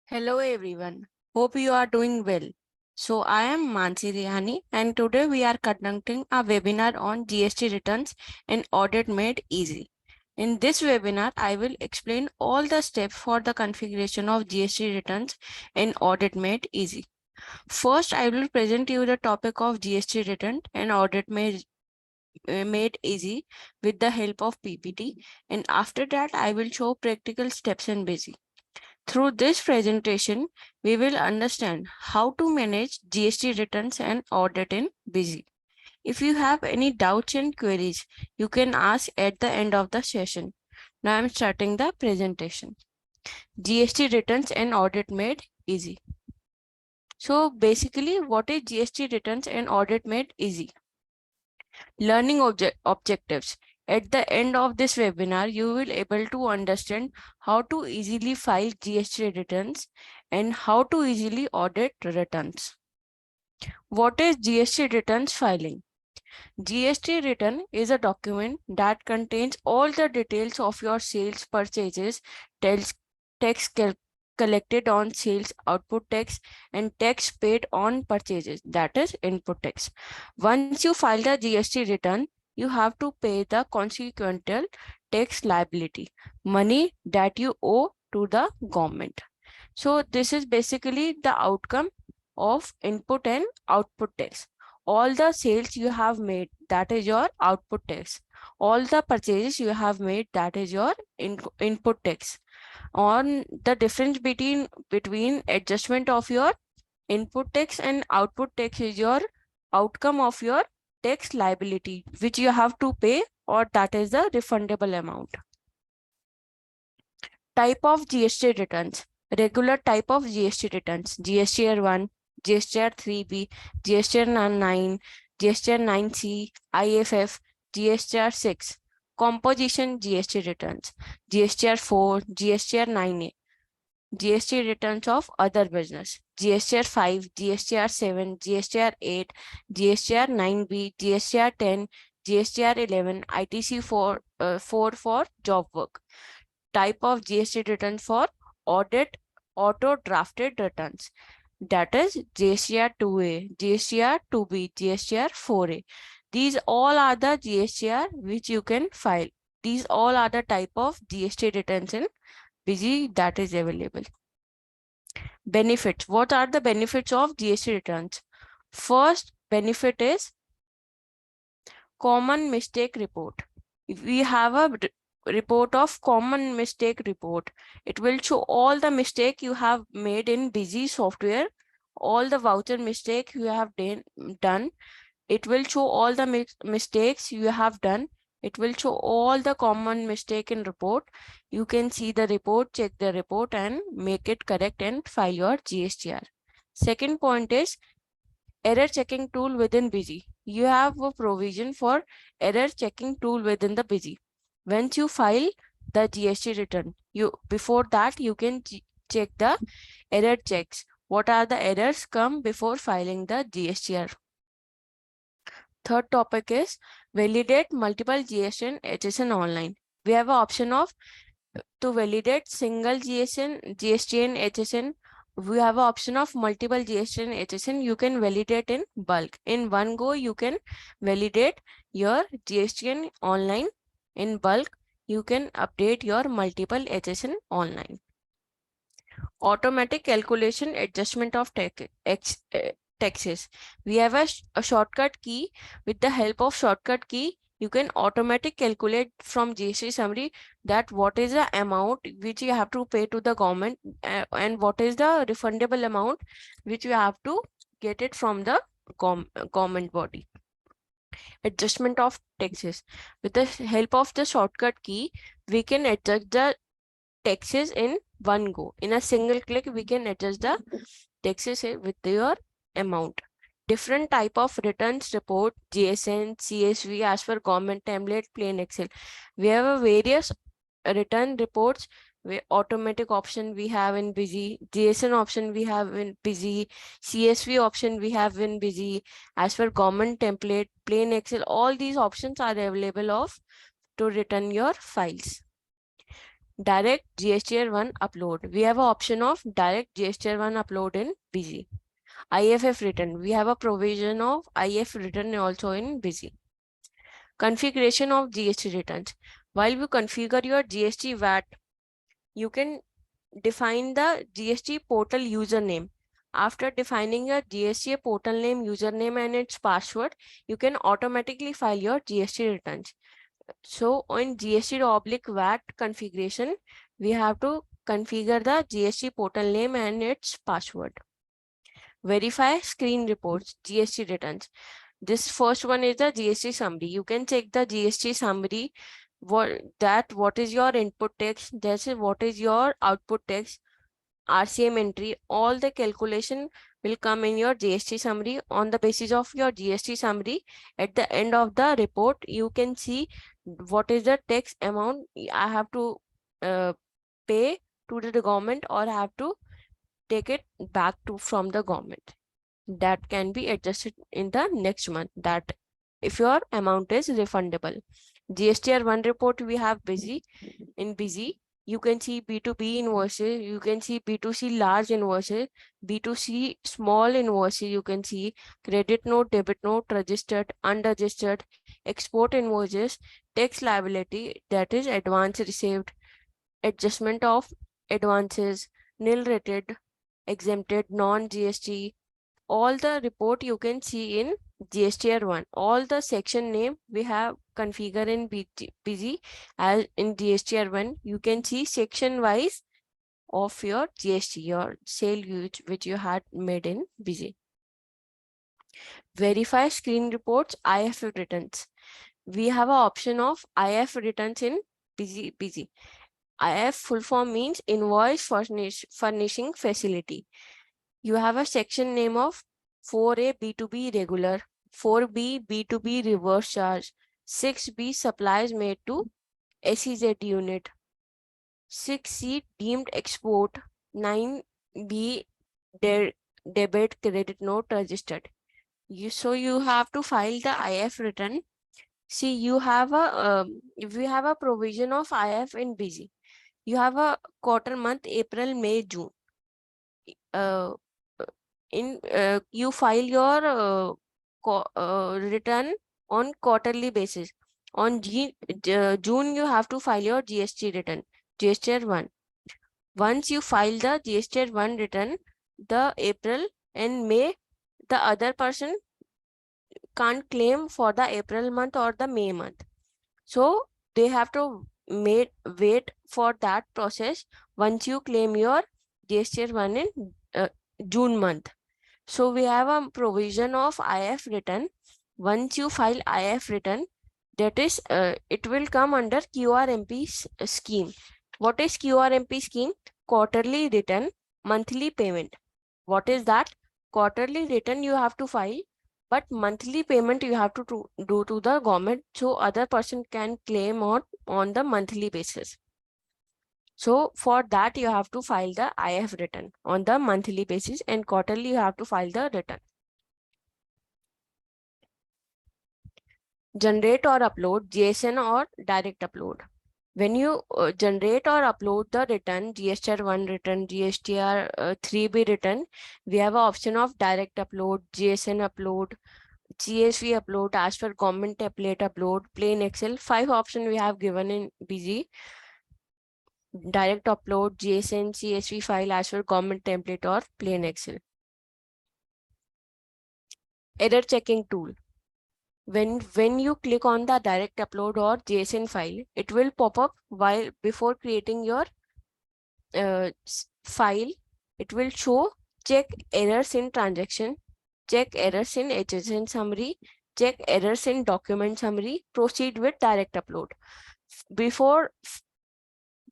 Hello everyone. Hope you are doing well. So I am Mansi Rihani and today we are conducting a webinar on GST returns and audit made easy. In this webinar, I will explain all the steps for the configuration of GST returns and audit made easy. First, I will present you the topic of GST return and audit made easy with the help of PPT, and after that I will show practical steps in busy. Through this presentation, we will understand how to manage GST returns and audit in Busy. If you have any doubts and queries, you can ask at the end of the session. Now I'm starting the presentation. GST returns and audit made easy. So basically, what is GST returns and audit made easy? Learning objectives. At the end of this webinar, you will able to understand how to easily file GST returns and how to easily audit returns. What is GST returns filing? GST return is a document that contains all the details of your sales purchases, tells tax collected on sales, output tax, and tax paid on purchases, that is input tax. Once you file the GST return, you have to pay the consequential tax liability, money that you owe to the government. So this is basically the outcome of input and output tax. All the sales you have made, that is your output tax. All the purchases you have made, that is your input tax. On the difference between adjustment of your input tax and output tax is your outcome of your tax liability, which you have to pay, or that is the refundable amount. Type of GST returns. Regular type of GST returns: GSTR 1, GSTR 3B, GSTR 9, GSTR 9C, IFF, GSTR 6. Composition GST returns: GSTR 4, GSTR 9A, GST returns of other business: GSTR 5, GSTR 7, GSTR 8, GSTR 9B, GSTR 10, GSTR 11, ITC 4 for job work. Type of GST return for audit auto drafted returns, that is GSTR 2A, GSTR 2B, GSTR 4A. These all are the GSTR which you can file. These all are the type of GST returns in Busy that is available. Benefits. What are the benefits of GST returns? First benefit is common mistake report. If we have a report of common mistake report, it will show all the mistake you have made in Busy software, all the voucher mistake you have done. It will show all the mistakes you have done. It will show all the common mistake in report. You can see the report, check the report and make it correct and file your GSTR. Second point is error checking tool within Busy. You have a provision for error checking tool within the Busy. Once you file the GST return, before that you can check the error checks. What are the errors come before filing the GSTR? Third topic is validate multiple GST and HSN online. We have an option of to validate single GST and HSN. We have an option of multiple GST and HSN. You can validate in bulk. In one go, you can validate your GST and online. In bulk, you can update your multiple HSN online. Automatic calculation adjustment of taxes. We have a shortcut key. With the help of shortcut key, you can automatically calculate from GST summary that what is the amount which you have to pay to the government and what is the refundable amount which you have to get it from the government body. Adjustment of taxes. With the help of the shortcut key, we can adjust the taxes in one go. In a single click, we can adjust the taxes with your amount. Different type of returns report: GSN, CSV as per government template, plain Excel. We have a various return reports. Automatic option we have in Busy, GSN option we have in Busy, CSV option we have in Busy, as per government template, plain Excel. All these options are available to return your files. Direct GSTR1 upload. We have an option of direct GSTR1 upload in Busy. IFF return. We have a provision of IF return also in Busy. Configuration of GST returns. While you configure your GST VAT, you can define the GST portal username. After defining your GST portal name, username and its password, you can automatically file your GST returns. So on GST/VAT configuration, we have to configure the GST portal name and its password. Verify screen reports, GST returns. This first one is the GST summary. You can check the GST summary. What is your input tax, that's what is your output tax, RCM entry, all the calculation will come in your GST summary. On the basis of your GST summary, at the end of the report, you can see what is the tax amount I have to pay to the government, or I have to take it back to from the government. That can be adjusted in the next month, that if your amount is refundable. GSTR1 report we have Busy. In Busy, you can see B2B invoices, you can see B2C large invoices, B2C small invoices, you can see credit note, debit note, registered, unregistered, export invoices, tax liability, that is advance received, adjustment of advances, nil rated, exempted, non-GST, all the report you can see in GSTR1. All the section name we have configured in Busy as in GSTR1. You can see section wise of your GST, your sale which you had made in Busy. Verify screen reports, IF returns. We have an option of IF returns in Busy. IF full form means invoice furnishing facility. You have a section name of 4A B2B regular, 4B B2B reverse charge, 6B supplies made to SEZ unit, 6C deemed export, 9B debit credit note registered. So you have to file the IF return. See, you have a if you have a provision of IF in Busy, you have a quarter month April, May, June. You file your return on quarterly basis. On June, you have to file your GST return, GSTR1. Once you file the GSTR1 return, the April and May, the other person can't claim for the April month or the May month. So they have to wait for that process once you claim your GSTR1 in June month. So we have a provision of IF return. Once you file IF return, that is, it will come under QRMP scheme. What is QRMP scheme? Quarterly return, monthly payment. What is that? Quarterly return you have to file, but monthly payment you have to do to the government, so other person can claim on the monthly basis. So for that, you have to file the IF return on the monthly basis, and quarterly you have to file the return. Generate or upload JSON or direct upload. When you generate or upload the return, GSTR1 return, GSTR3B return, we have an option of direct upload, JSON upload, CSV upload, as per government template upload, plain Excel. 5 options we have given in Busy. Direct upload, JSON, CSV file as per government template or plain Excel. Error checking tool. When you click on the direct upload or JSON file, it will pop up while before creating your file. It will show check errors in transaction, check errors in HSN summary, check errors in document summary, proceed with direct upload. Before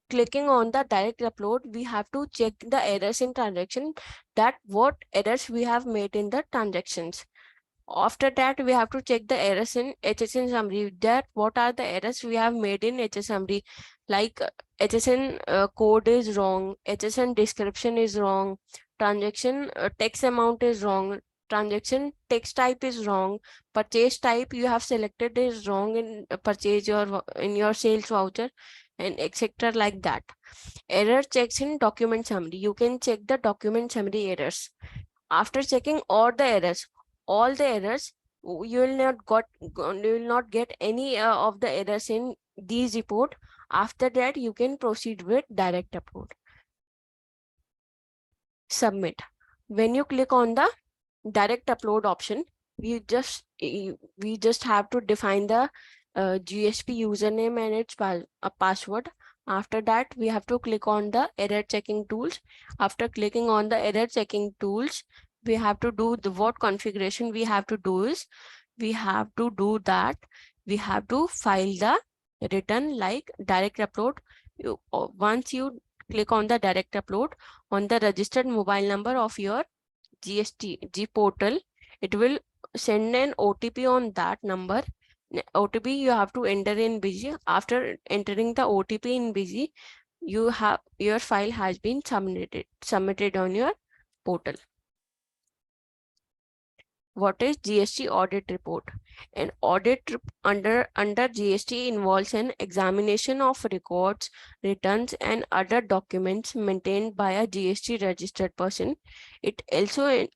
clicking on the direct upload, we have to check the errors in transaction, that what errors we have made in the transactions. After that, we have to check the errors in HSN summary, that what are the errors we have made in HSN summary, like HSN code is wrong, HSN description is wrong, transaction text amount is wrong, transaction text type is wrong, purchase type you have selected is wrong in purchase in your sales voucher. and etc. like that. Error checks in document summary. You can check the document summary errors. After checking all the errors, you will not get any of the errors in these report. After that, you can proceed with direct upload. Submit. When you click on the direct upload option, we just have to define the GSP username and its password. After that, we have to click on the error checking tools. After clicking on the error checking tools, we have to do the what configuration we have to do is we have to do that we have to file the return like direct upload. Once you click on the direct upload on the registered mobile number of your GST G portal, it will send an OTP on that number. OTP you have to enter in busy. After entering the OTP in busy, your file has been submitted on your portal. What is GST audit report? An audit under GST involves an examination of records, returns, and other documents maintained by a GST registered person. It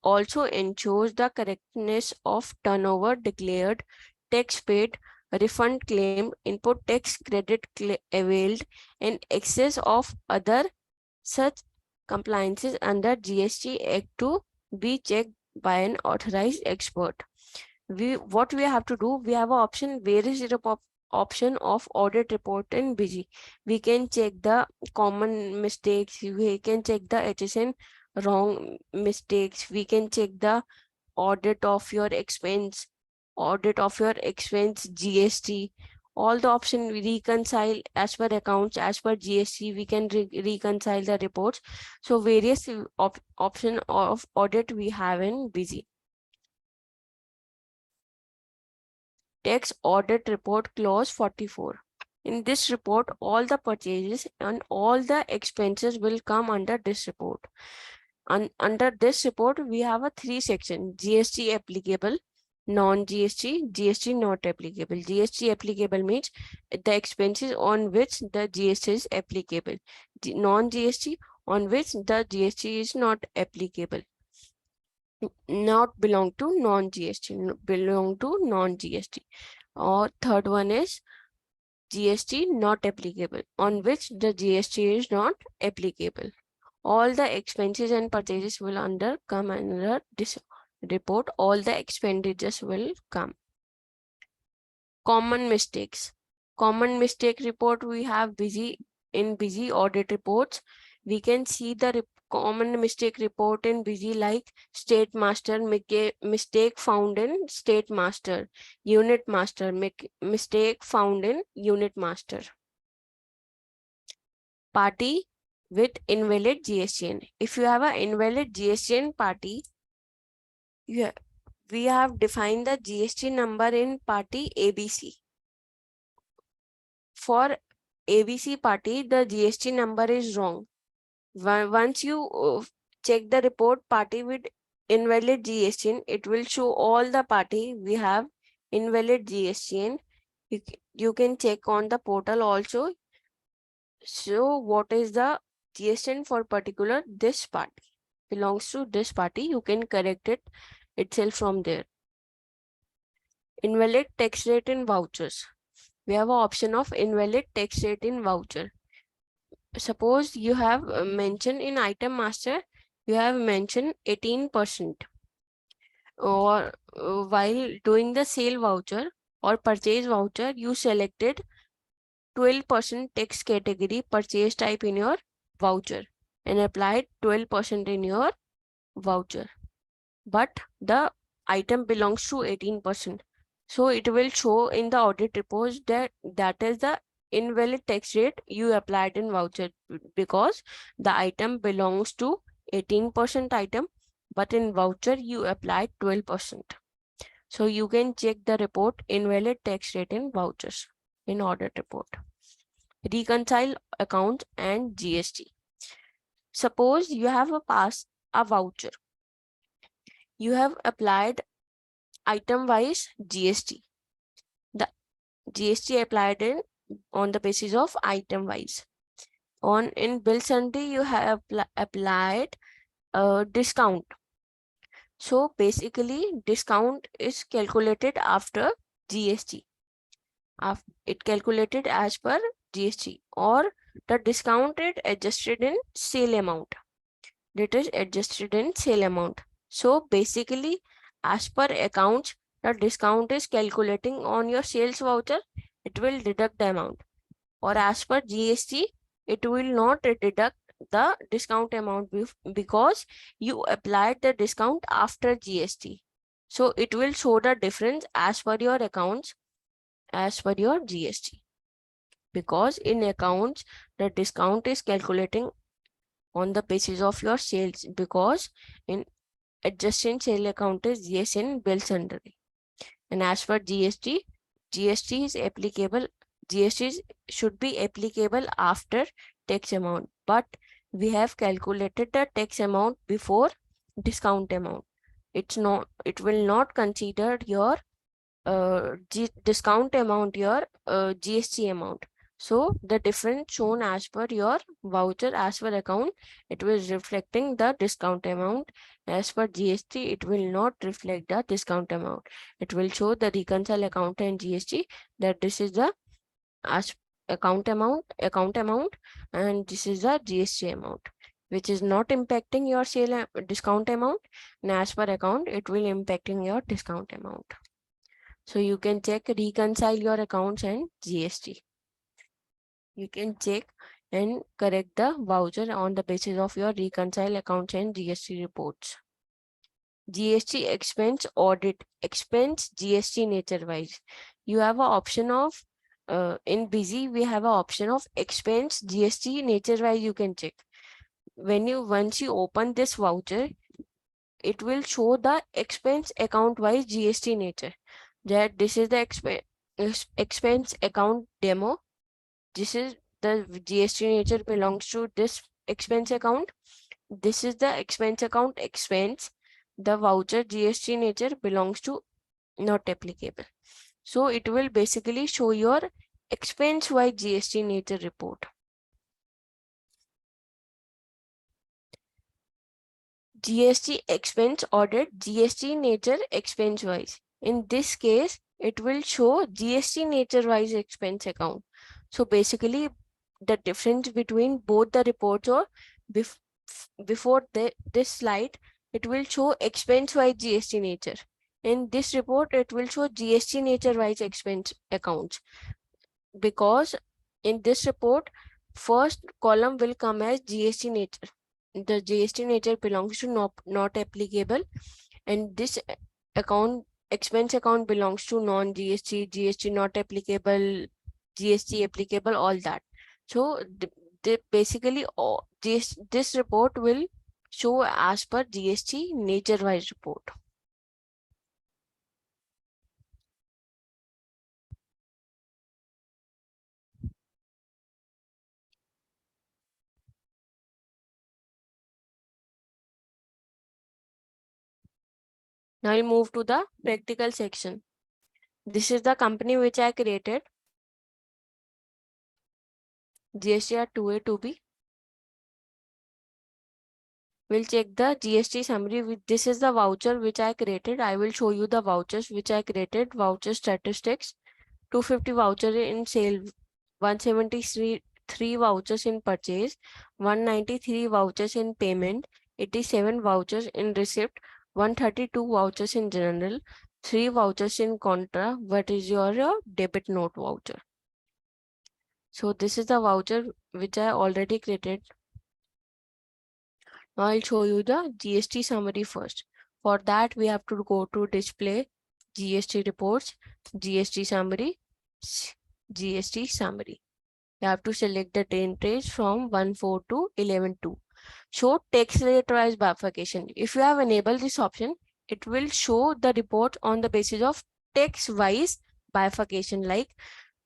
also ensures the correctness of turnover declared, tax paid, refund claimed, input tax credit availed, and excess of other such compliances under GST Act to be checked by an authorized expert. What we have to do, we have an option. Where is the option of audit report in busy? We can check the common mistakes, we can check the HSN wrong mistakes, we can check the audit of your expense, GST, all the option we reconcile as per accounts, as per GST, we can reconcile the reports. So various option of audit we have in busy. Tax audit report clause 44. In this report, all the purchases and all the expenses will come under this report. Under this report, we have a 3 section: GST applicable, non-GST, GST not applicable. GST applicable means the expenses on which the GST is applicable. Non-GST on which the GST is not applicable. Not belong to non-GST, belong to non-GST. Or third one is GST not applicable, on which the GST is not applicable. All the expenses and purchases will come under this report. All the expenditures will come. Common mistakes. Common mistake report we have busy audit reports. We can see the common mistake report in busy like state master, mistake found in state master, unit master, mistake found in unit master. Party with invalid GSTN. If you have an invalid GSTN party, we have defined the GST number in party ABC. For ABC party, the GST number is wrong. Once you check the report party with invalid GSTN, it will show all the party we have invalid GSTN. You can check on the portal also. So what is the GSTN for particular this party? Belongs to this party. You can correct it itself from there. Invalid tax rate in vouchers. We have an option of invalid tax rate in voucher. Suppose you have mentioned in item master, you have mentioned 18%, or while doing the sale voucher or purchase voucher, you selected 12% tax category purchase type in your voucher and applied 12% in your voucher, but the item belongs to 18%. So it will show in the audit report that is the invalid tax rate you applied in voucher, because the item belongs to 18% item, but in voucher you applied 12%. So you can check the report invalid tax rate in vouchers in audit report. Reconcile account and GST. Suppose you have a voucher. You have applied item wise GST. The GST applied in on the basis of item wise. In bill sundry, you have applied a discount. So basically, discount is calculated after GST. It calculated as per GST, or the discount rate adjusted in sale amount. That is adjusted in sale amount. So basically, as per accounts, the discount is calculating on your sales voucher. It will deduct the amount. Or as per GST, it will not deduct the discount amount because you applied the discount after GST. So it will show the difference as per your accounts, as per your GST. Because in accounts, the discount is calculating on the basis of your sales, because in adjusting sale account is yes in bill sundry. And as per GST, GST is applicable, GST should be applicable after tax amount, but we have calculated the tax amount before discount amount. It will not consider your discount amount, your GST amount. So the difference shown as per your voucher, as per account, it will reflecting the discount amount. As per GST, it will not reflect the discount amount. It will show the reconcile account and GST that this is the as account amount, and this is the GST amount, which is not impacting your sale discount amount. And as per account, it will impacting your discount amount. So you can check, reconcile your accounts and GST. You can check and correct the voucher on the basis of your reconcile accounts and GST reports. GST expense audit, expense GST nature wise. You have an option of in busy, we have an option of expense GST nature wise. You can check. Once you open this voucher, it will show the expense account wise GST nature. That this is the expense account demo. This is the GST nature belongs to this expense account. This is the expense account expense. The voucher GST nature belongs to not applicable. So it will basically show your expense wise GST nature report. GST expense audit, GST nature expense wise. In this case, it will show GST nature wise expense account. So basically, the difference between both the reports, or before this slide, it will show expense wise GST nature. In this report, it will show GST nature wise expense accounts, because in this report, first column will come as GST nature. The GST nature belongs to not applicable, and this account expense account belongs to non-GST, GST not applicable, GST applicable, all that. So basically this report will show as per GST nature wise report. Now I'll move to the practical section. This is the company which I created, GSTR 2A 2B. We'll check the GST summary. This is the voucher which I created. I will show you the vouchers which I created. Voucher statistics: 250 voucher in sale, 173 vouchers in purchase, 193 vouchers in payment, 87 vouchers in receipt, 132 vouchers in general, 3 vouchers in contra. What is your debit note voucher? So this is the voucher which I already created. Now I'll show you the GST summary first. For that, we have to go to display, GST reports, GST summary, GST summary. You have to select the entries from 1.4 to 11.2. Show tax rate wise bifurcation. If you have enabled this option, it will show the report on the basis of tax wise bifurcation, like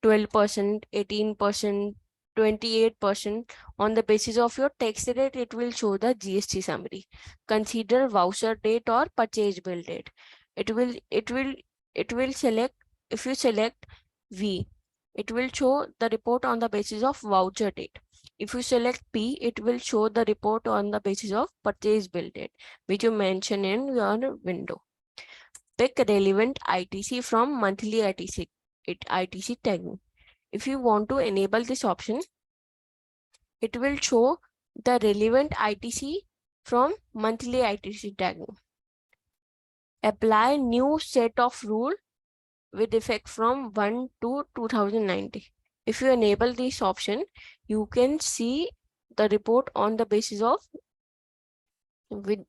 12%, 18%, 28%. On the basis of your tax rate, it will show the GST summary. Consider voucher date or purchase bill date. It will select, if you select V, it will show the report on the basis of voucher date. If you select P, it will show the report on the basis of purchase bill date, which you mention in your window. Pick relevant ITC from monthly ITC tagging. If you want to enable this option, it will show the relevant ITC from monthly ITC tagging. Apply new set of rule with effect from 1 to 2090. If you enable this option, you can see the report on the basis of with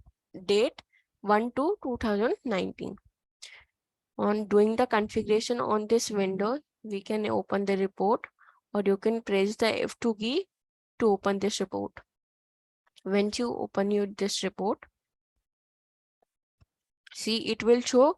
date 1 to 2019. On doing the configuration on this window, we can open the report, or you can press the F2 key to open this report. Once you open this report, see it will show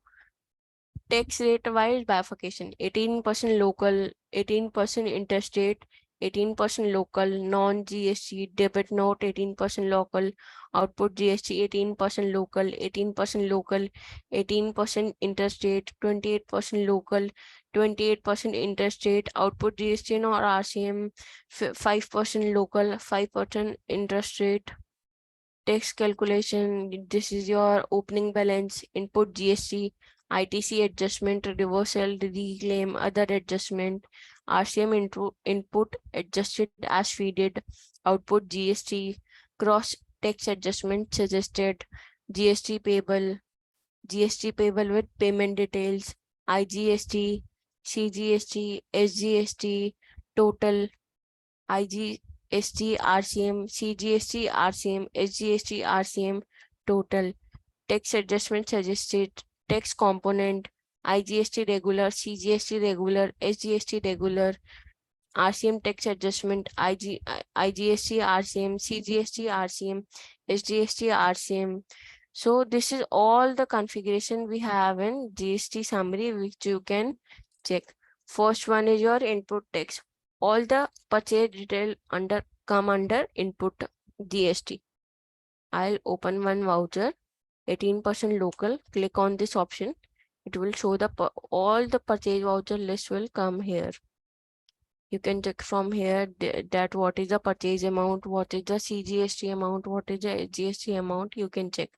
tax rate wise bifurcation: 18% local, 18% interstate, 18% local, non-GST, debit note 18% local, output GST 18% local, 18% local, 18% interstate, 28% local, 28% interstate, output GST or RCM 5% local, 5% interstate. Tax calculation, this is your opening balance, input GST, ITC adjustment, reversal, reclaim, other adjustment, RCM input adjusted as feeded, output GST, cross tax adjustment suggested, GST payable, GST payable with payment details, IGST, CGST, SGST, total, IGST, RCM, CGST, RCM, SGST, RCM, total, tax adjustment suggested, tax component, IGST regular, CGST regular, SGST regular, RCM tax adjustment, IGST, RCM, CGST, RCM, SGST, RCM. So this is all the configuration we have in GST summary, which you can check. First one is your input tax. All the purchase detail come under input GST. I'll open one voucher, 18% local. Click on this option. It will show all the purchase voucher list will come here. You can check from here that what is the purchase amount, what is the CGST amount, what is the GST amount. You can check.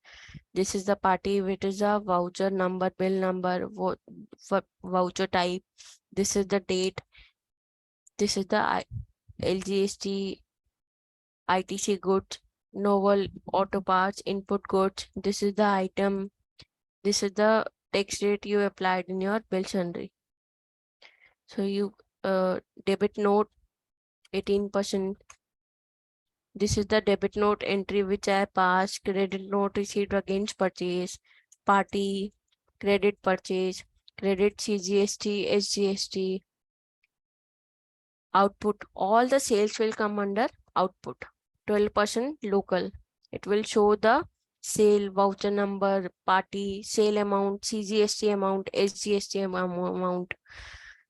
This is the party, which is a voucher number, bill number, voucher type. This is the date. This is the LGST, ITC goods, novel auto parts, input goods. This is the item. This is the tax rate you applied in your bill summary. So you debit note 18%. This is the debit note entry which I passed. Credit note received against purchase. Party, credit purchase, credit CGST, SGST. Output, all the sales will come under output. 12% local. It will show the sale, voucher number, party, sale amount, CGST amount, SGST amount,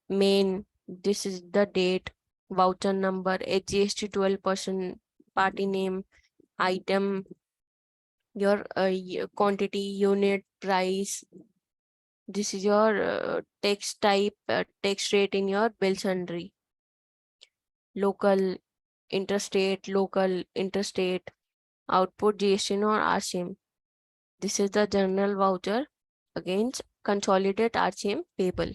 main. This is the date, voucher number, HGST 12%, party name, item, your quantity, unit, price. This is your tax type, tax rate in your bill summary. Local, interstate, local, interstate, output GST or RCM. This is the general voucher against consolidate RCM payable.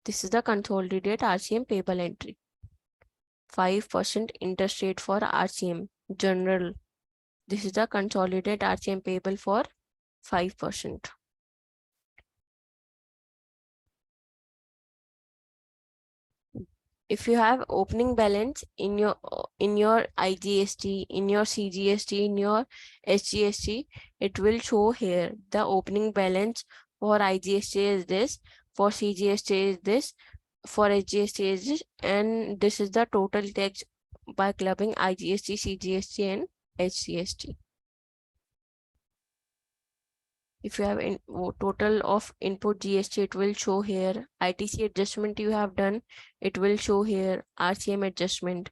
This is the consolidate RCM payable entry. 5% interest rate for RCM general. This is the consolidate RCM payable for 5%. If you have opening balance in your IGST, in your CGST, in your SGST, it will show here the opening balance for IGST is this, for CGST is this, for SGST is this, and this is the total tax by clubbing IGST, CGST, and SGST. If you have total of input GST, it will show here. ITC adjustment you have done, it will show here. RCM adjustment,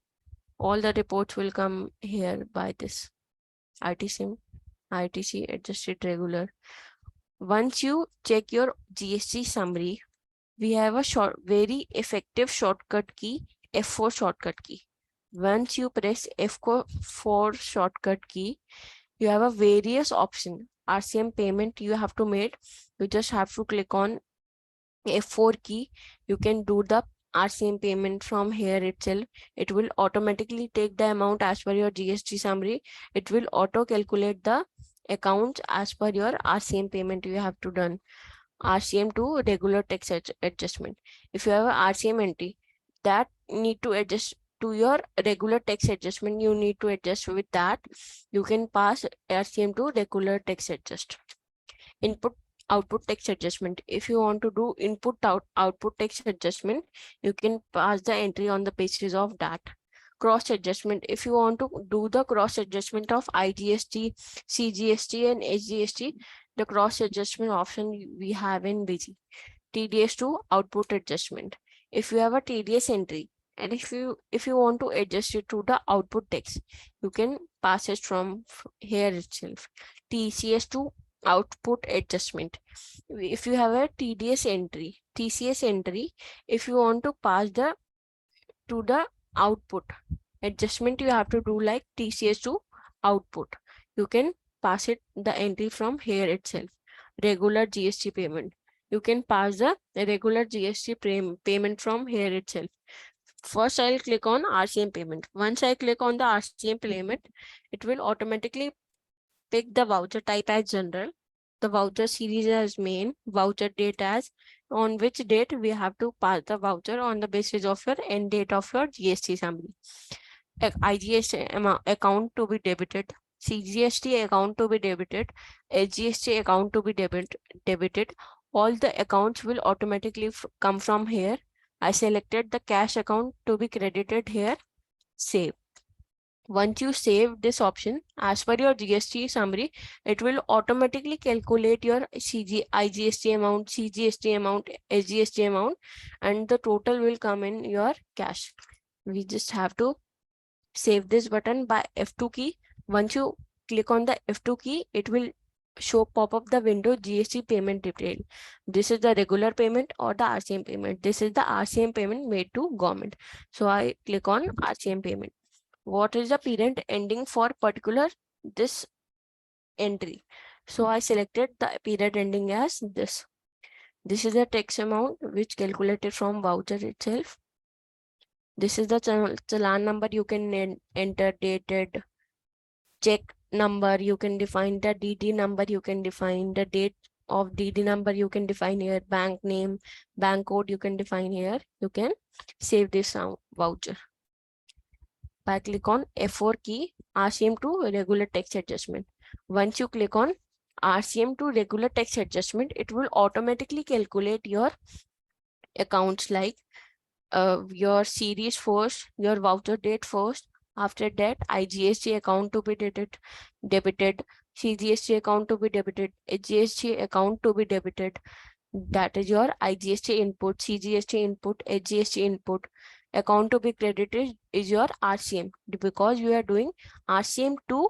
all the reports will come here by this. ITC adjusted regular. Once you check your GST summary, we have a very effective shortcut key, F4 shortcut key. Once you press F4 shortcut key, you have a various option. RCM payment you have to make. You just have to click on F4 key. You can do the RCM payment from here itself. It will automatically take the amount as per your GST summary. It will auto calculate the account as per your RCM payment you have to done. RCM to regular tax adjustment. If you have a RCM entry that need to adjust to your regular tax adjustment, you need to adjust with that. You can pass RCM to regular tax adjust. Input output tax adjustment. If you want to do output tax adjustment, you can pass the entry on the basis of that. Cross adjustment. If you want to do the cross adjustment of IGST, CGST and HGST, the cross adjustment option we have in BG. TDS to output adjustment. If you have a TDS entry and if you want to adjust it to the output text, you can pass it from here itself. TCS to output adjustment. If you have a TCS entry, if you want to pass the to the output adjustment, you have to do like TCS to output. You can pass it the entry from here itself. Regular GST payment. You can pass the regular GST payment from here itself. First, I'll click on RCM payment. Once I click on the RCM payment, it will automatically pick the voucher type as general, the voucher series as main, voucher date as on which date we have to pass the voucher on the basis of your end date of your GST summary. IGST account to be debited, CGST account to be debited, HGST account to be debited. All the accounts will automatically come from here. I selected the cash account to be credited here. Save. Once you save this option, as per your GST summary, it will automatically calculate your IGST amount, CGST amount, SGST amount, and the total will come in your cash. We just have to save this button by F2 key. Once you click on the F2 key, it will show pop up the window GST payment detail. This is the regular payment or the RCM payment. This is the RCM payment made to government. So I click on RCM payment. What is the period ending for particular this entry? So I selected the period ending as this. This is the tax amount which calculated from voucher itself. This is the challan number. You can enter dated, check number. You can define the DD number. You can define the date of DD number. You can define here bank name, bank code. You can define here. You can save this voucher. By click on F4 key, RCM to regular tax adjustment. Once you click on RCM to regular tax adjustment, it will automatically calculate your accounts like your series first, your voucher date first. After that, IGST account to be debited, CGST account to be debited, HGST account to be debited. That is your IGST input, CGST input, HGST input. Account to be credited is your RCM because you are doing RCM to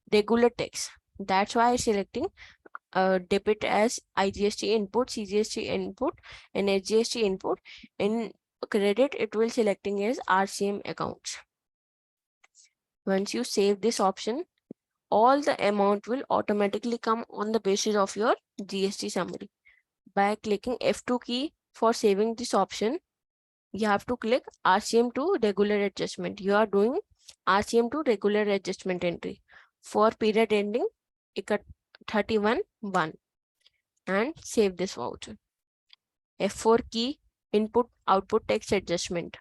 regular tax. That's why I'm selecting debit as IGST input, CGST input, and HGST input. In credit, it will selecting as RCM accounts. Once you save this option, all the amount will automatically come on the basis of your GST summary. By clicking F2 key for saving this option, you have to click RCM to regular adjustment. You are doing RCM to regular adjustment entry for period ending 31/1 and save this voucher. F4 key, input output text adjustment.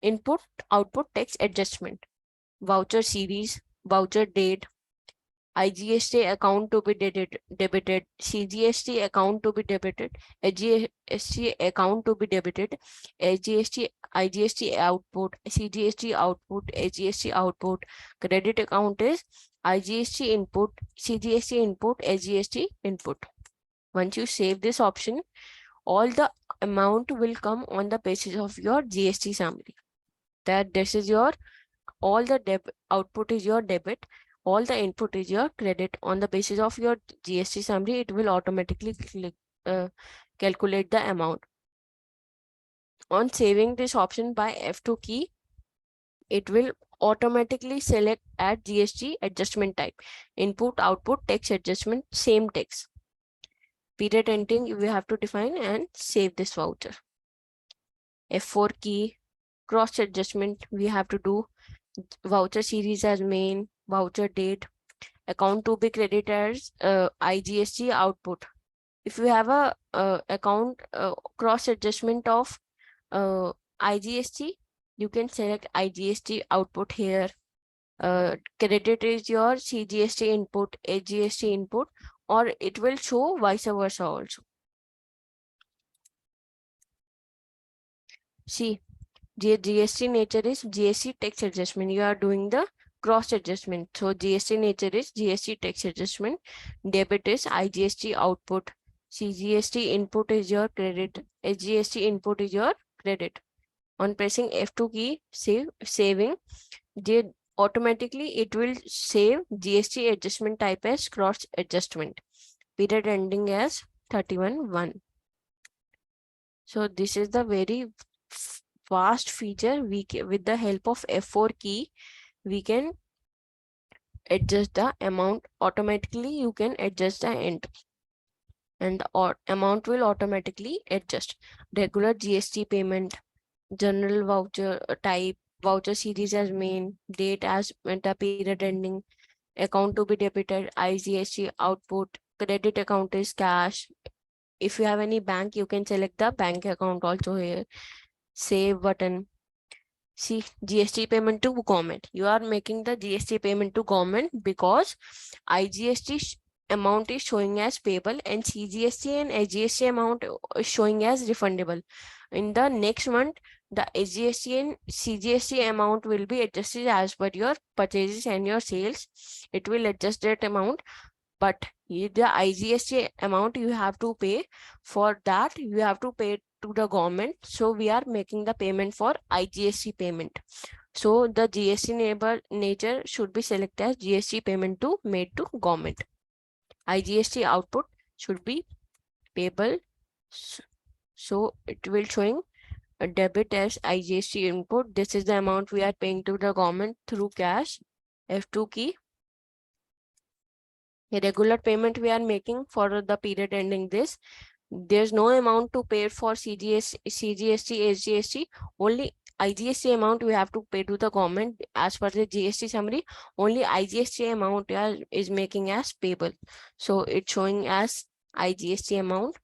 Input output text adjustment. Voucher series, voucher date, IGST account to be debited, CGST account to be debited, HGST account to be debited, IGST output, CGST output, HGST output. Credit account is IGST input, CGST input, HGST input. Once you save this option, all the amount will come on the basis of your GST summary. That this is your all the output is your debit, all the input is your credit. On the basis of your GST summary, it will automatically calculate the amount. On saving this option by F2 key, it will automatically select at GST adjustment type, input, output, text adjustment, same text. Period ending we have to define and save this voucher. F4 key, cross adjustment we have to do, voucher series as main, voucher date, account to be credited as IGST output. If you have a account cross adjustment of IGST, you can select IGST output here. Credit is your CGST input, HGST input, or it will show vice versa also. See, GST nature is GST tax adjustment. You are doing the cross adjustment. So GST nature is GST tax adjustment. Debit is IGST output. CGST input is your credit. HGST input is your credit. On pressing F2 key, saving, automatically it will save GST adjustment type as cross adjustment. Period ending as 31/1. So this is the very fast feature. With the help of F4 key, we can adjust the amount automatically. You can adjust the entry and the amount will automatically adjust. Regular GST payment, general voucher type, voucher series as main, date as the period ending, account to be debited, IGST output, credit account is cash. If you have any bank, you can select the bank account also here. Save button. See, GST payment to government. You are making the GST payment to government because IGST amount is showing as payable and CGST and HGST amount is showing as refundable. In the next month, the HGST and CGST amount will be adjusted as per your purchases and your sales. It will adjust that amount, but the IGST amount you have to pay, for that you have to pay to the government. So we are making the payment for IGST payment. So the GST nature should be selected as GST payment to made to government. IGST output should be payable. So it will showing a debit as IGST input. This is the amount we are paying to the government through cash. F2 key. A regular payment we are making for the period ending this. There's no amount to pay for CGST, HGST. Only IGST amount we have to pay to the government as per the GST summary. Only IGST amount is making as payable. So it's showing as IGST amount.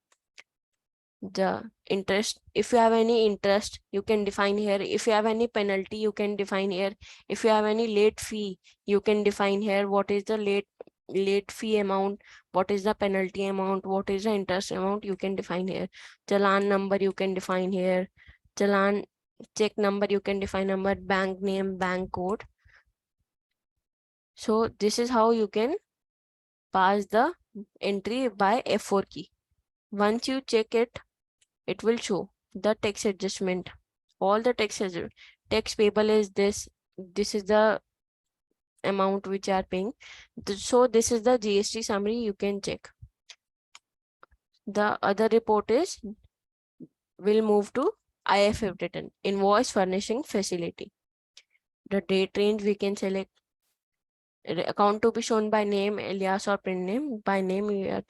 The interest, if you have any interest, you can define here. If you have any penalty, you can define here. If you have any late fee, you can define here. What is the late fee amount, what is the penalty amount, what is the interest amount, you can define here. Challan number you can define here. Challan check number you can define number, bank name, bank code. So this is how you can pass the entry by F4 key. Once you check it, it will show the tax adjustment. All the tax payable is this. This is the amount which are paying. So this is the GST summary, you can check. The other report is will move to IFF return, invoice furnishing facility. The date range we can select. Account to be shown by name, alias or print name. By name we are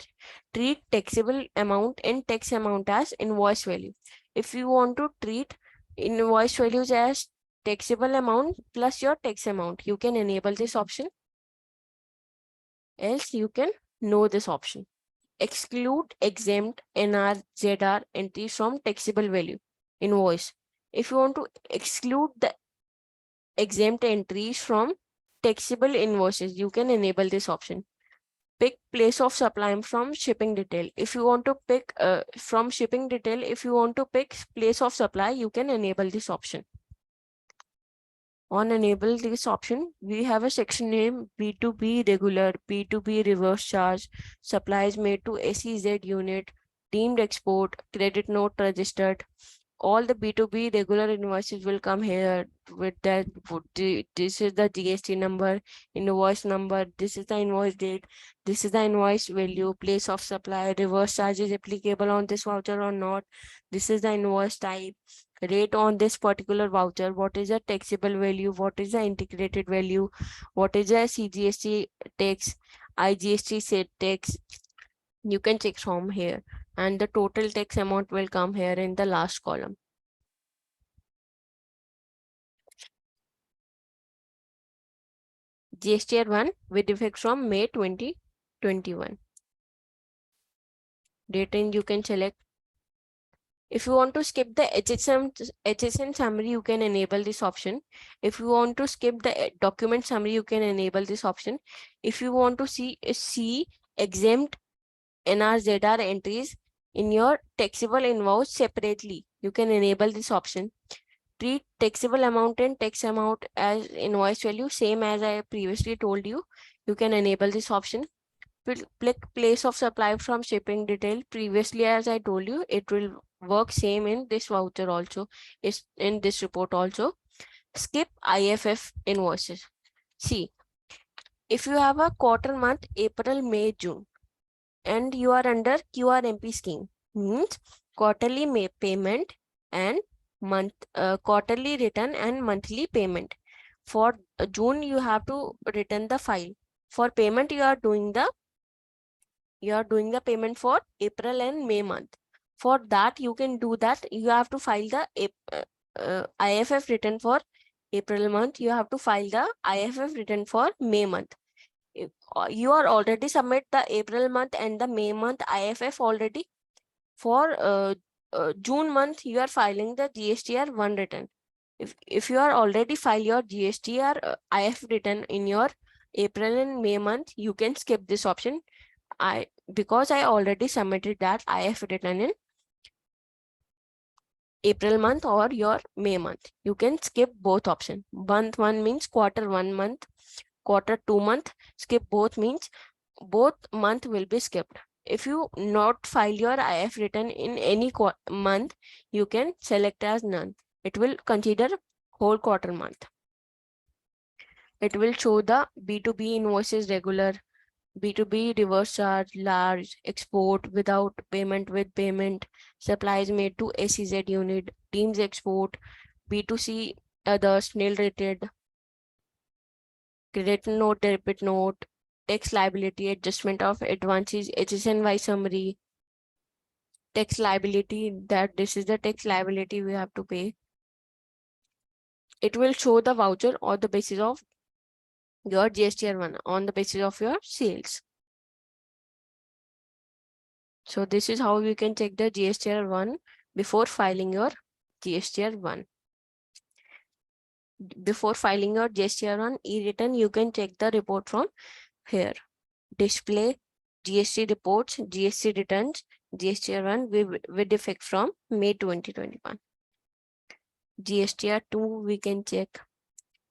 treat taxable amount and tax amount as invoice value. If you want to treat invoice values as taxable amount plus your tax amount, you can enable this option. Else you can know this option. Exclude exempt NR, ZR entries from taxable value invoice. If you want to exclude the exempt entries from taxable invoices, you can enable this option. Pick place of supply from shipping detail. If you want to pick from shipping detail, if you want to pick place of supply, you can enable this option. On enable this option, we have a section name B2B regular, B2B reverse charge, supplies made to SEZ unit, deemed export, credit note registered. all the B2B regular invoices will come here with that. This is the GST number, invoice number, this is the invoice date, this is the invoice value, place of supply, reverse charges applicable on this voucher or not, this is the invoice type, rate on this particular voucher, what is the taxable value, what is the integrated value, what is the CGST tax, IGST set tax. You can check from here, and the total tax amount will come here in the last column. GSTR 1 with effect from May 2021. Date range you can select. If you want to skip the HSN summary, you can enable this option. If you want to skip the document summary, you can enable this option. If you want to see exempt NRZR entries in your taxable invoice separately, you can enable this option. Treat taxable amount and tax amount as invoice value, same as I previously told you. You can enable this option. Place of supply from shipping detail. Previously, as I told you, it will work same in this voucher also, is in this report also. Skip IFF invoices. See, if you have a quarter month, April, May, June, and you are under QRMP scheme, means quarterly payment and quarterly return and monthly payment. For June, you have to return the file. For payment, you are doing the payment for April and May month. For that, you can do that. You have to file the IFF return for April month. You have to file the IFF return for May month. If you are already submit the April month and the May month IFF already. For June month, you are filing the GSTR 1 return. If you are already file your GSTR IF return in your April and May month, you can skip this option. Because I already submitted that IF return in April month or your May month, you can skip both option. Month 1 means quarter 1 month, quarter 2 month. Skip both means both month will be skipped. If you not file your IF return in any month, you can select as none. It will consider whole quarter month. It will show the B2B invoices regular, B2B reverse charge, large, export without payment, with payment, supplies made to SEZ unit, teams export, B2C others, nil rated, credit note, debit note, tax liability, adjustment of advances, HSNY summary, tax liability, that this is the tax liability we have to pay. It will show the voucher on the basis of your GSTR 1, on the basis of your sales. So this is how you can check the GSTR 1 before filing your GSTR 1. Before filing your GSTR 1 e-return, you can check the report from here. Display GST reports, GST returns, GSTR 1 with effect from May 2021. GSTR 2, we can check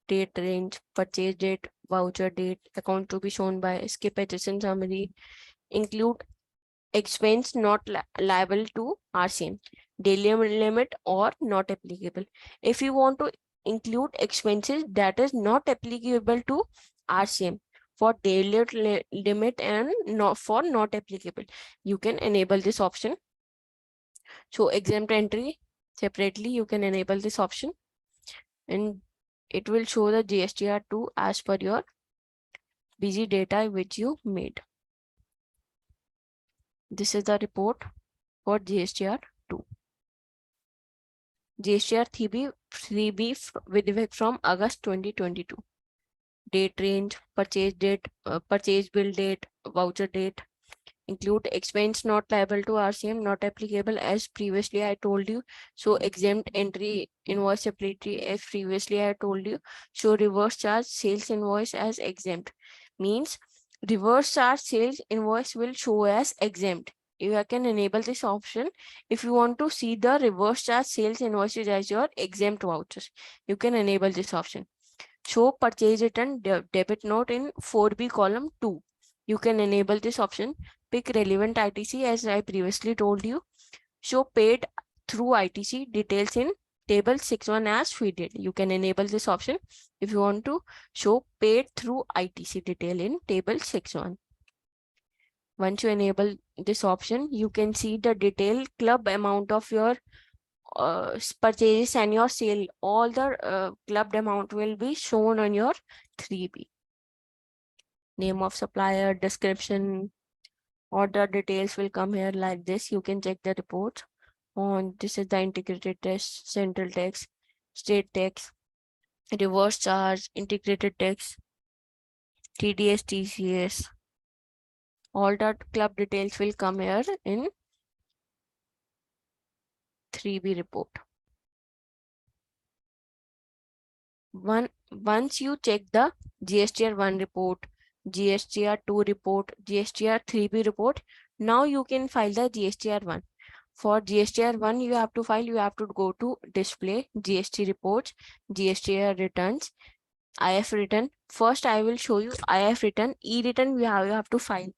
date range, purchase date, voucher date, account to be shown by, skip HSN summary, include expense not liable to RCM, daily limit or not applicable. If you want to include expenses that is not applicable to RCM, for daily limit and not applicable, you can enable this option. So exempt entry separately, you can enable this option, and it will show the GSTR 2 as per your busy data which you made. This is the report for GSTR 2. GSTR 3B with effect from August 2022. Date range, purchase date, purchase bill date, voucher date. Include expense not liable to RCM, not applicable as previously I told you. So exempt entry invoice separately as previously I told you. So reverse charge sales invoice as exempt. Means reverse charge sales invoice will show as exempt. You can enable this option. If you want to see the reverse charge sales invoices as your exempt vouchers, you can enable this option. Show purchase return debit note in 4B column 2. You can enable this option. Pick relevant ITC as I previously told you. Show paid through ITC details in table 6.1 as we did. You can enable this option if you want to show paid through ITC detail in table 6.1. Once you enable this option, you can see the detailed club amount of your purchases and your sale. All the clubbed amount will be shown on your 3B. Name of supplier, description, order details will come here like this. You can check the report on this is the integrated tax, central tax, state tax, reverse charge, integrated tax, TDS, TCS. All the club details will come here in 3B report. Once you check the GSTR 1 report, GSTR 2 report, GSTR 3B report, now you can file the GSTR 1. For GSTR 1, you have to file, you have to go to display, GST reports, GST returns, IF return. First, I will show you IF return. E-return, you have to file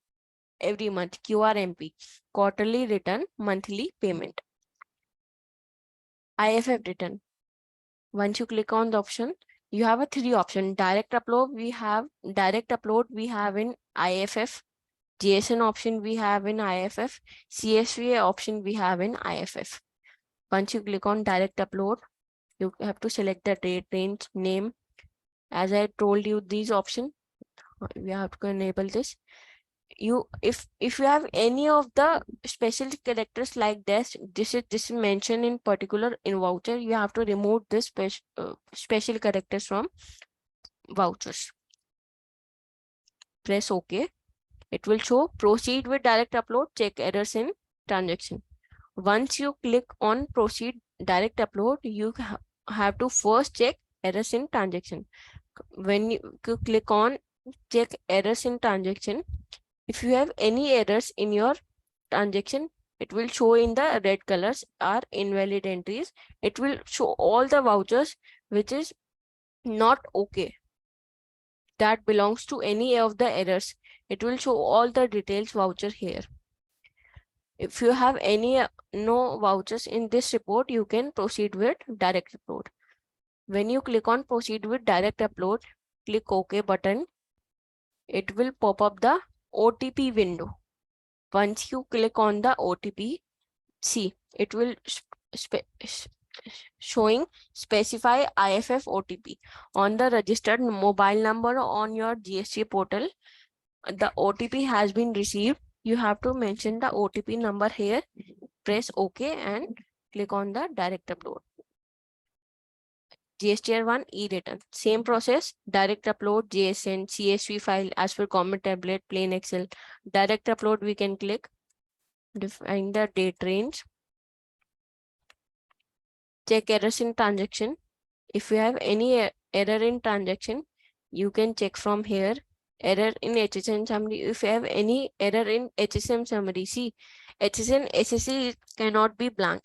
every month, QRMP, quarterly return, monthly payment. IFF return. Once you click on the option, you have a 3 option. Direct upload, we have in IFF. JSON option we have in IFF. CSV option we have in IFF. Once you click on direct upload, you have to select the date range, name. As I told you, these options, we have to enable this. If you have any of the special characters like this is mentioned in particular in voucher, you have to remove this special characters from vouchers. Press OK. It will show proceed with direct upload, check errors in transaction. Once you click on proceed direct upload, you have to first check errors in transaction. When you click on check errors in transaction, if you have any errors in your transaction, it will show in the red colors are invalid entries. It will show all the vouchers which is not okay, that belongs to any of the errors. It will show all the details voucher here. If you have any no vouchers in this report, you can proceed with direct upload. When you click on proceed with direct upload, click OK button. It will pop up the OTP window. Once you click on the OTP, see, it will showing specify IFF OTP on the registered mobile number on your GST portal. The OTP has been received. You have to mention the OTP number here. Press OK and click on the direct upload. GSTR 1 e-return. Same process. Direct upload, JSN, CSV file as per common template, plain Excel. Direct upload, we can click. Define the date range. Check errors in transaction. If you have any error in transaction, you can check from here. Error in HSN summary. If you have any error in HSM summary, see, HSN SSC cannot be blank.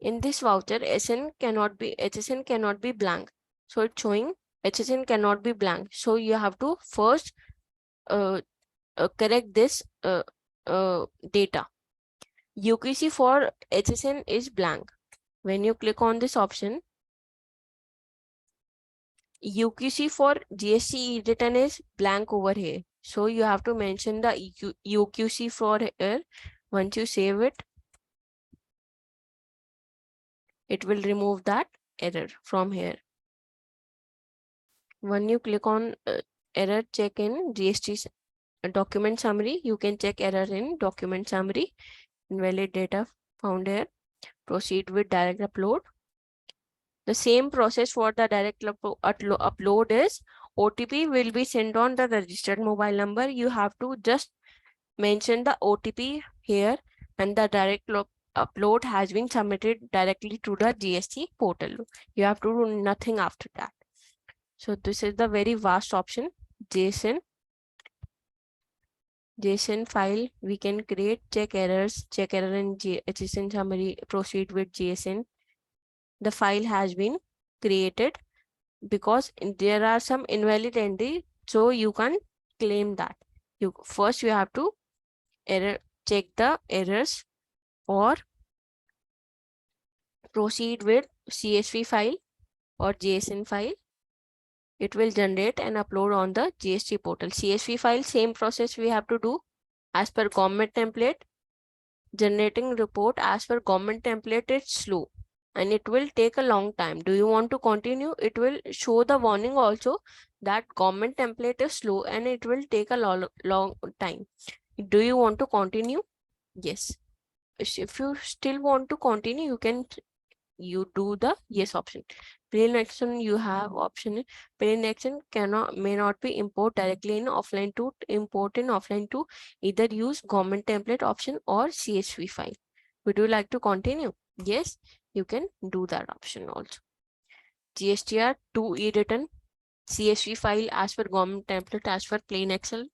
In this voucher, HSN cannot be blank. So it's showing HSN cannot be blank. So you have to first correct this data. UQC for HSN is blank. When you click on this option, UQC for GST return is blank over here. So you have to mention the UQC for here. Once you save it, it will remove that error from here. When you click on error check in GST document summary, you can check error in document summary. Invalid data found here. Proceed with direct upload. The same process for the direct upload is OTP will be sent on the registered mobile number. You have to just mention the OTP here, and the direct upload has been submitted directly to the GST portal. You have to do nothing after that. So this is the very vast option. JSON file we can create, check errors, check error in HSN summary, proceed with JSON. The file has been created. because there are some invalid entry, so you can claim that. First you have to check the errors or proceed with CSV file or JSON file. It will generate and upload on the GST portal. CSV file, same process we have to do as per government template. Generating report as per government template is slow and it will take a long time. Do you want to continue? It will show the warning also that government template is slow and it will take a long time. Do you want to continue? Yes. If you still want to continue, you do the yes option. Plain action, you have option. Plain action may not be import directly in offline to import in offline to either use government template option or CSV file. Would you like to continue? Yes, you can do that option also. GSTR 2E return, CSV file as per government template as per plain Excel.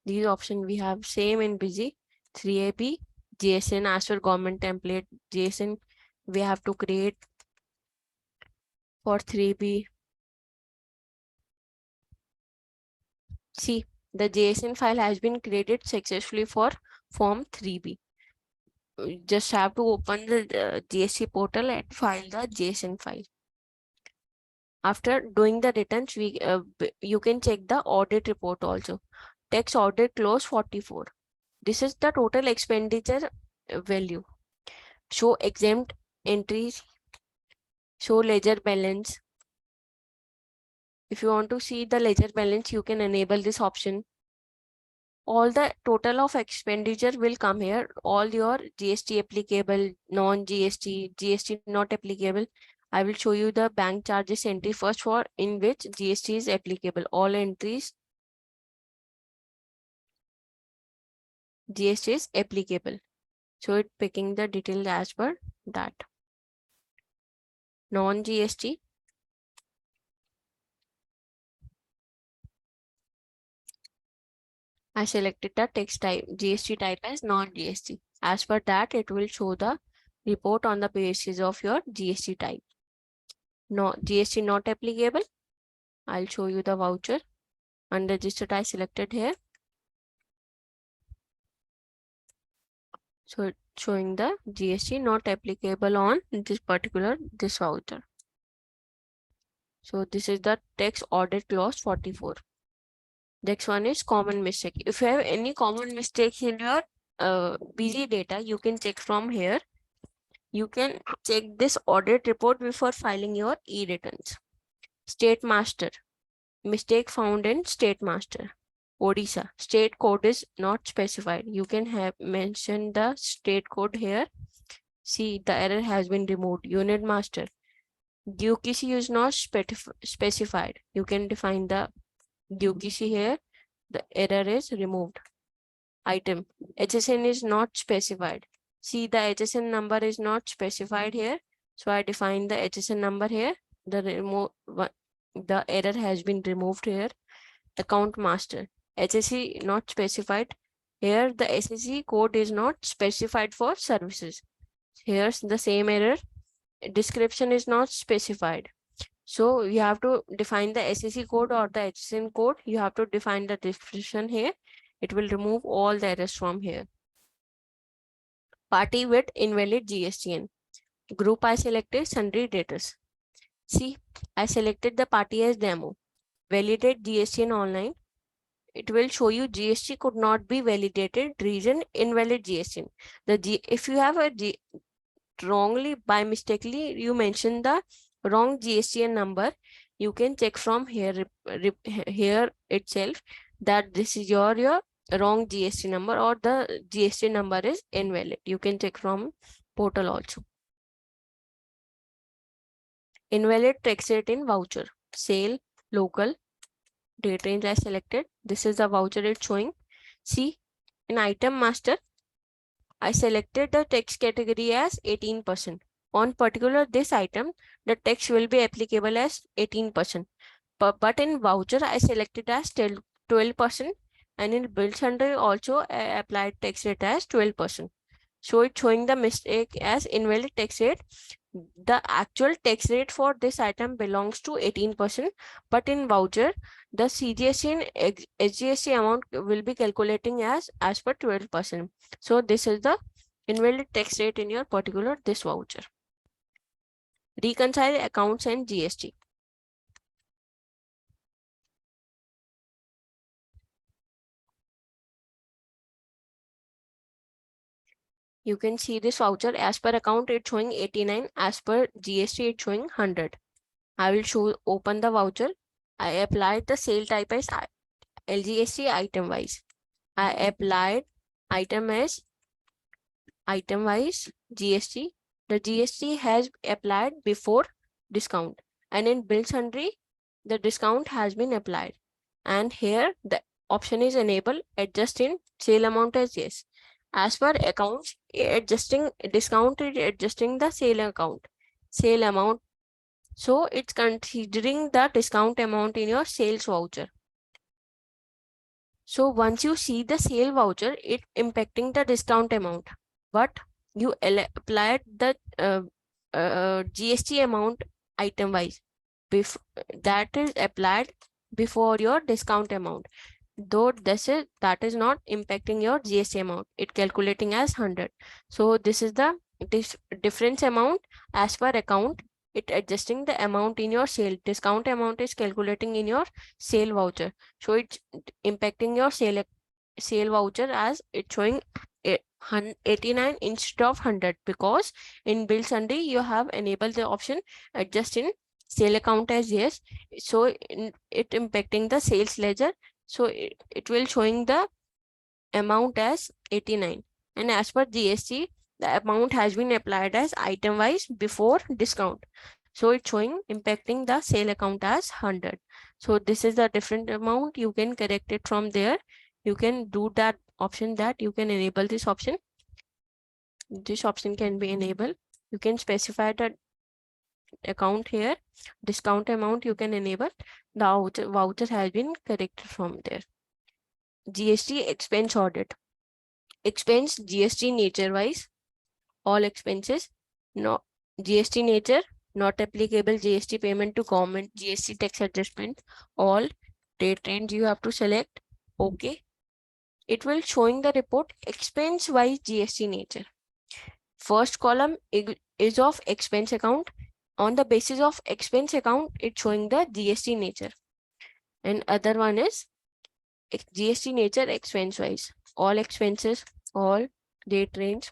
These options we have same in busy. 3AB, JSN as per government template. JSN we have to create for 3B. See, the JSN file has been created successfully for form 3B. You just have to open the GST portal and file the JSN file. After doing the returns, you can check the audit report also. Tax audit close 44. This is the total expenditure value. Show exempt entries, show ledger balance. If you want to see the ledger balance, you can enable this option. All the total of expenditure will come here. All your GST applicable, non-GST, GST not applicable. I will show you the bank charges entry first for in which GST is applicable. All entries GST is applicable. So it picking the detail as per that. Non-GST. I selected the text type, GST type as non-GST. As per that, it will show the report on the basis of your GST type. No, GST not applicable. I'll show you the voucher. Unregistered I selected here. So it's showing the GST not applicable on this voucher. So this is the tax audit clause 44. Next one is common mistake. If you have any common mistakes in your busy data, you can check from here. You can check this audit report before filing your e-returns. State master. Mistake found in state master. Odisha. State code is not specified. You can have mentioned the state code here. See, the error has been removed. Unit master. GUKC is not specified. You can define the GUKC here. The error is removed. Item. HSN is not specified. See, the HSN number is not specified here. So I define the HSN number here. The error has been removed here. Account master. HSC not specified. Here the SSC code is not specified for services. Here's the same error. Description is not specified. So you have to define the SSC code or the HSN code. You have to define the description here. It will remove all the errors from here. Party with invalid GSTN. Group I selected sundry debtors. See, I selected the party as demo. Validate GSTN online. It will show you GST could not be validated. Reason invalid GSTN. If you have wrongly by mistakenly you mention the wrong GSTN number, you can check from here itself that this is your wrong GST number or the GST number is invalid. You can check from portal also. Invalid tax rate in voucher. Sale, local, date range I selected. This is the voucher it's showing. See, in item master, I selected the tax category as 18%. On particular this item, the tax will be applicable as 18%. But in voucher, I selected as 12%, and in bill sundry also applied tax rate as 12%. So it's showing the mistake as invalid tax rate. The actual tax rate for this item belongs to 18%, but in voucher, the CGST and SGST amount will be calculating as per 12%. So this is the invalid tax rate in your particular this voucher. Reconcile accounts and GST. You can see this voucher as per account it's showing 89, as per GST it's showing 100. I will open the voucher. I applied the sale type as LGST item wise. I applied item as item wise GST. The GST has applied before discount, and in bill sundry the discount has been applied, and here the option is enable adjust in sale amount as yes. As per accounts, adjusting discount is adjusting the sale amount, so it's considering the discount amount in your sales voucher. So once you see the sale voucher, it impacting the discount amount, but you applied the GST amount item wise. That is applied before your discount amount. Though that is not impacting your GST amount. It calculating as 100. So this is the difference amount as per account. It adjusting the amount in your sale. Discount amount is calculating in your sale voucher. So it's impacting your sale voucher as it's showing 89 instead of 100, because in bill sundry you have enabled the option adjust in sale account as yes. So it impacting the sales ledger, so it will showing the amount as 89, and as per GST the amount has been applied as item wise before discount, so it's showing impacting the sale account as 100. So this is the different amount. You can correct it from there. You can do that option, that you can enable this option. This option can be enabled. You can specify the account here. Discount amount you can enable. The voucher has been corrected from there. GST expense audit. Expense GST nature wise. All expenses. No GST nature. Not applicable GST payment to government. GST tax adjustment. All date range you have to select. Okay. It will showing the report expense wise GST nature. First column is of expense account. On the basis of expense account, it's showing the GST nature. And other one is GST nature expense wise. All expenses, all date range.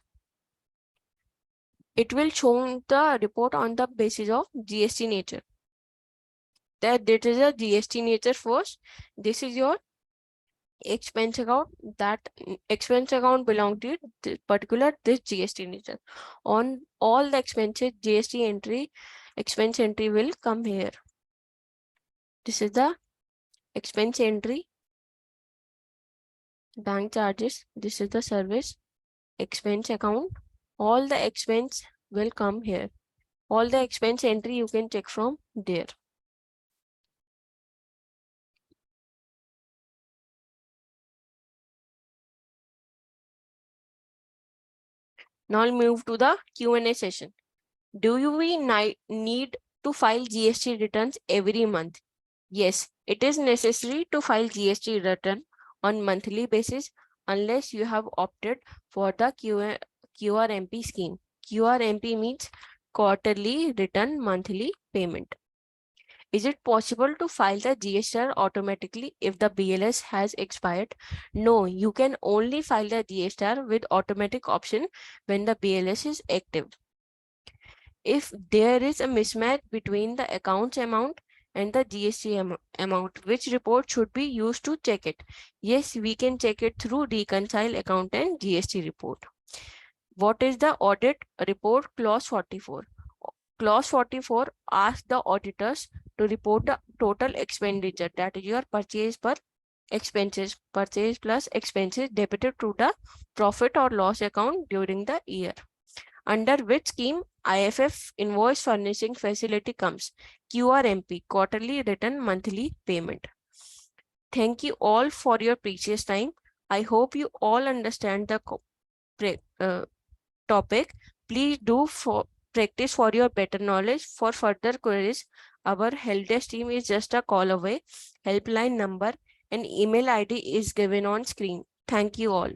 It will show the report on the basis of GST nature. That is a GST nature first. This is your expense account. That expense account belong to this particular this GST nature. On all the expenses, GST entry, expense entry will come here. This is the expense entry, bank charges. This is the service, expense account. All the expense will come here. All the expense entry you can check from there. Now I'll move to the Q&A session. Do we need to file GST returns every month? Yes, it is necessary to file GST return on monthly basis unless you have opted for the QRMP scheme. QRMP means quarterly return monthly payment. Is it possible to file the GSR automatically if the BLS has expired? No, you can only file the GSR with automatic option when the BLS is active. If there is a mismatch between the accounts amount and the GST amount, which report should be used to check it? Yes, we can check it through reconcile account and GST report. What is the audit report clause 44? Clause 44 asks the auditors to report the total expenditure, that is your purchase plus expenses debited to the profit or loss account during the year. Under which scheme IFF invoice furnishing facility comes? QRMP, quarterly return monthly payment. Thank you all for your precious time. I hope you all understand the topic. Please do practice for your better knowledge. For further queries, our help desk team is just a call away. Helpline number and email ID is given on screen. Thank you all.